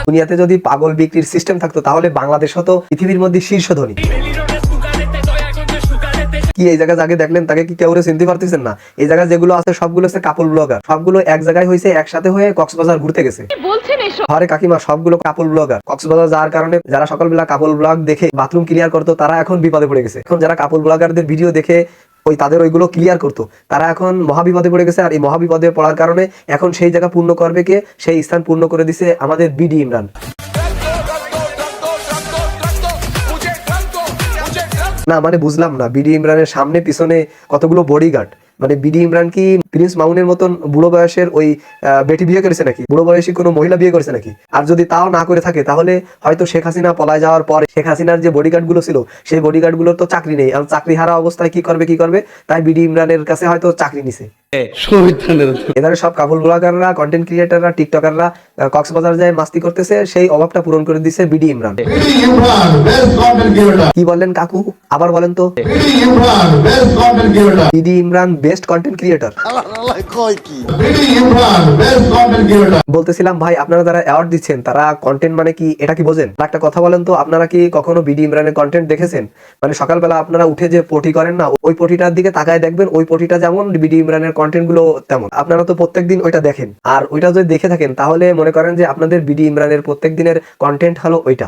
দুনিয়াতে যদি পাগল বিক্রির সিস্টেম থাকতো তাহলে বাংলাদেশ হতো পৃথিবীর মধ্যে শীর্ষ ধনী। কি এই জায়গায় আগে দেখলেন তাকে কি কেউ চিনতে পারতেছেন না? এই জায়গায় যেগুলো আছে সবগুলো হচ্ছে কাপল ব্লগার, সবগুলো এক জায়গায় হয়েছে, একসাথে হয়ে কক্সবাজার ঘুরতে গেছে। আরে কাকিমা, সবগুলো কাপল ব্লগার কক্সবাজার যাওয়ার কারণে যারা সকালবেলা কাপল ব্লগ দেখে বাথরুম ক্লিয়ার করতো তারা এখন বিপদে পড়ে গেছে। এখন যারা কাপল ব্লগারদের ভিডিও দেখে তাদের ওইগুলো ক্লিয়ার করতো তারা এখন মহাবিপদে পড়ে গেছে। আর এই মহাবিপদে পড়ার কারণে এখন সেই জায়গা পূর্ণ করবে কে? সেই স্থান পূর্ণ করে দিছে আমাদের বিডি ইমরান। না মানে বুঝলাম না, বিডি ইমরানের সামনে পিছনে কতগুলো বডিগার্ড। মানে বিডি ইমরান কি প্রিন্স মামুনের মতন বুড়ো বয়সের ওই বেটি বিয়ে করেছে নাকি? বুড়ো বয়সী কোনো মহিলা বিয়ে করেছে নাকি? আর যদি তাও না করে থাকে তাহলে হয়তো শেখ হাসিনা পলায় যাওয়ার পরে শেখ হাসিনার যে বডিগার্ড গুলো ছিল সেই বডিগার্ড গুলোর তো চাকরি নেই। আর চাকরি হারা অবস্থায় কি করবে তাই বিডি ইমরানের কাছে হয়তো চাকরি নিছে। এধারে সব কাপল ব্লগাররা, কন্টেন্ট ক্রিয়েটাররা, টিকটকাররা কক্সবাজার যায় মাস্তি করতেছে, সেই অভাবটা পূরণ করে দিচ্ছে বিডি ইমরান। কি বললেন কাকু? আবার বলেন তো। BD Imran best content creator. বলতেছিলাম ভাই, আপনারা যারা অ্যাওয়ার্ড দিচ্ছেন তারা কন্টেন্ট মানে কি এটা কি বোঝেন? একটা কথা বলেন তো, আপনারা কি কখনো বিডি ইমরানের কন্টেন্ট দেখেছেন? মানে সকালবেলা আপনারা উঠে যে পটি করেন না, ওই পটিটার দিকে তাকায় দেখবেন ওই পটিটা যেমন বিডি ইমরানের কন্টেন্ট গুলো তেমন। আপনারা তো প্রত্যেকদিন ওইটা দেখেন, আর ওইটা যদি দেখে থাকেন তাহলে মনে করেন যে আপনাদের বিডি ইমরানের প্রত্যেক দিনের কন্টেন্ট হলো ওইটা।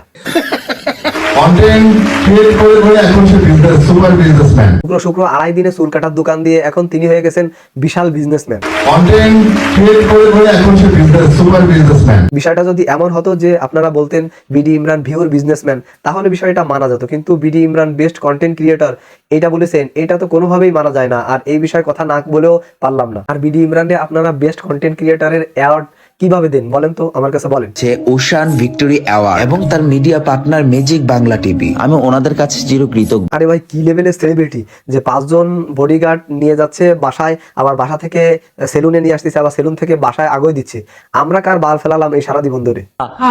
শুক্র 2.5 দিনে চুল কাটার দোকান দিয়ে এখন তিনি হয়ে গেছেন বিশাল বিজনেসম্যান। বিষয়টা যদি এমন হতো যে আপনারা বলতেন বিডি ইমরান ভিউর বিজনেসম্যান, তাহলে বিষয়টা মানা যেত। কিন্তু BD Imran best content creator এটা বলেছেন, এটা তো কোনোভাবেই মানা যায় না। আর এই বিষয়ে কথা না বলেও পারলাম না। আর বিডি ইমরানে আপনারা বেস্ট কন্টেন্ট ক্রিয়েটরের অ্যাওয়ার্ড কিভাবে দেন বলেন তো, আমার কাছে বলেন। যে ওশান ভিক্টোরি অ্যাওয়ার্ড এবং তার media partner magic Bangla TV, আমি ওনাদের কাছে চিরকৃতজ্ঞ। আরে ভাই, কি লেভেলের সেলিব্রিটি যে 5 জন বডিগার্ড নিয়ে যাচ্ছে বাসায়, আবার বাসা থেকে সেলুনে নিয়ে আসতেছে, আবার সেলুন থেকে বাসায় আগে দিচ্ছে। আমরা কার বাল ফেলালাম এই সারা জীবন ধরে?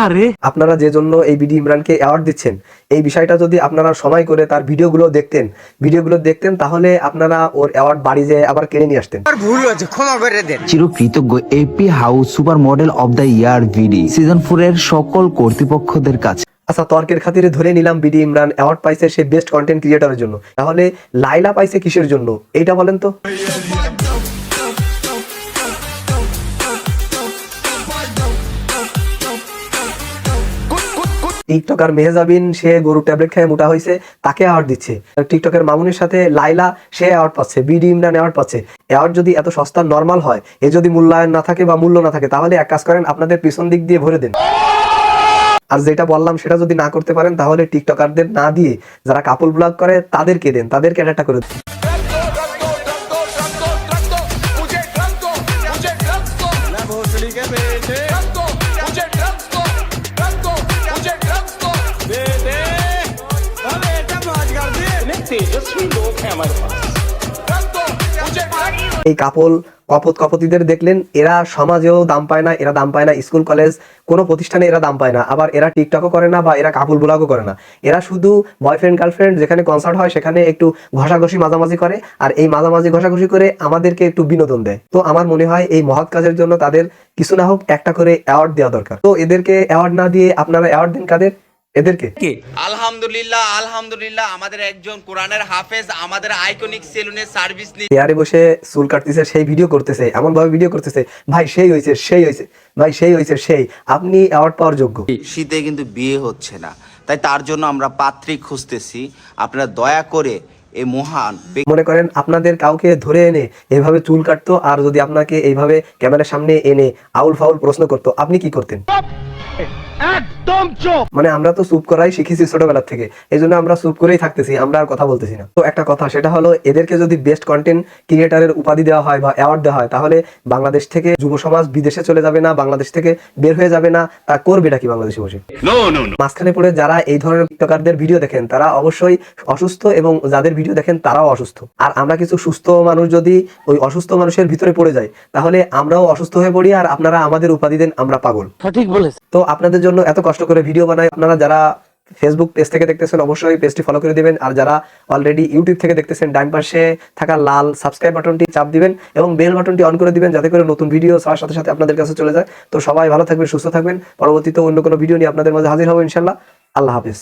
আরে আপনারা যে জন্য এই বিডি ইমরানকে অ্যাওয়ার্ড দিচ্ছেন, এই বিষয়টা যদি আপনারা সময় করে তার ভিডিওগুলো দেখতেন তাহলে আপনারা ওর অ্যাওয়ার্ড বাড়ি যেয়ে আবার কেড়ে নিয়ে আসতেন। ভুল হয়েছে, ক্ষমা করে দেন। চিরকৃতজ্ঞ AP house super model of the year VD season 4 এর সকল কর্তৃপক্ষদের কাছে। আচ্ছা, তর্কের খাতিরে ধরে নিলাম বিডি ইমরান অ্যাওয়ার্ড পাইছে সে বেস্ট কন্টেন্ট ক্রিয়েটরের জন্য, তাহলে লাইলা পাইছে কিসের জন্য এইটা বলেন তো। টিকটকার মেহজাবিন সে গরু ট্যাবলেট খেয়ে মোটা হয়েছে, তাকে অ্যাওয়ার্ড দিচ্ছে। টিকটকের মামুনের সাথে লাইলা সে অ্যাওয়ার্ড পাচ্ছে, বিডি ইমরান অ্যাওয়ার্ড পাচ্ছে। অ্যাওয়ার্ড যদি এত সস্তা নরমাল হয়, এ যদি মূল্যায়ন না থাকে বা মূল্য না থাকে, তাহলে এক কাজ করেন, আপনাদের পিছন দিক দিয়ে ভরে দেন। আর যেটা বললাম সেটা যদি না করতে পারেন তাহলে টিকটকারদের না দিয়ে যারা কাপল ব্লগ করে তাদেরকে দেন, তাদেরকে একটা করে দেন। এই কপতিদের দেখলেন, এরা সমাজেও দাম পায় না, এরা দাম পায় না স্কুল কলেজ কোনো প্রতিষ্ঠানে এরা দাম পায় না। আবার এরা টিকটকও করে না বা এরা কাপল ব্লগও করে না। এরা শুধু বয়ফ্রেন্ড গার্লফ্রেন্ড যেখানে কনসার্ট হয় সেখানে একটু ঘষাঘষি মাঝামাঝি করে, আর এই মাঝামাঝি ঘষাঘষি করে আমাদেরকে একটু বিনোদন দেয়। তো আমার মনে হয় এই মহৎ কাজের জন্য তাদের কিছু না হোক একটা করে অ্যাওয়ার্ড দেওয়া দরকার। তো এদেরকে অ্যাওয়ার্ড না দিয়ে আপনারা অ্যাওয়ার্ড দিন কাদের? এদেরকে। আলহামদুলিল্লাহ আমাদের একজন কোরআনের হাফেজ আমাদের আইকনিক সেলুনে সার্ভিস নিয়ে চেয়ারে বসে চুল কাটতেছে, সেই ভিডিও করতেছে, এমন ভাবে ভিডিও করতেছে, ভাই সেই হয়েছে ভাই সেই হয়েছে আপনি অ্যাওয়ার্ড পাওয়ার যোগ্য। শীতে কিন্তু বিয়ে হচ্ছে না, তাই তার জন্য আমরা পাত্রী খুঁজতেছি। আপনারা দয়া করে এই মহান মনে করেন আপনাদের কাউকে ধরে এনে এইভাবে চুল কাটতো, আর যদি আপনাকে এইভাবে ক্যামেরার সামনে এনে আউল ফাউল প্রশ্ন করতো, আপনি কি করতেন? একদম চুপ। মানে আমরা তো চুপ করাই শিখেছি ছোটবেলা থেকে, এই জন্য আমরা চুপ করেই থাকতেছি, আমরা আর কথা বলতেছি না। তো একটা কথা, সেটা হলো এদেরকে যদি বেস্ট কন্টেন্ট ক্রিয়েটরের উপাধি দেওয়া হয় বা অ্যাওয়ার্ড দেওয়া হয়, তাহলে বাংলাদেশ থেকে যুব সমাজ বিদেশে চলে যাবে না, বাংলাদেশ থেকে বের হয়ে যাবে না। তা করবেটা কি বাংলাদেশে বসে? মাঝখানে পড়ে যারা এই ধরনের টিকটকারদের ভিডিও দেখেন তারা অবশ্যই অসুস্থ, এবং যাদের ভিডিও দেখেন তারাও অসুস্থ। আর আমরা কিছু সুস্থ মানুষ যদি ওই অসুস্থ মানুষের ভিতরে পড়ে যাই, তাহলে আমরাও অসুস্থ হয়ে পড়ি, আর আপনারা আমাদের উপাধি দেন আমরা পাগল। সঠিক বলেছেন। তো আপনাদের জন্য এত কষ্ট করে ভিডিও বানাই, আপনারা যারা ফেসবুক পেজ থেকে দেখতেছেন অবশ্যই পেজটি ফলো করে দিবেন। আর যারা অলরেডি ইউটিউব থেকে দেখতেছেন ডান পাশে থাকা লাল সাবস্ক্রাইব বাটনটি চাপ দিবেন এবং বেল বাটনটি অন করে দিবেন, যাতে করে নতুন ভিডিও ছাড়ার সাথে সাথে আপনাদের কাছে চলে যায়। তো সবাই ভালো থাকবেন, সুস্থ থাকবেন। পরবর্তীতে অন্য কোনো ভিডিও নিয়ে আপনাদের মাঝে হাজির হবো ইনশাল্লাহ। আল্লাহ হাফেজ।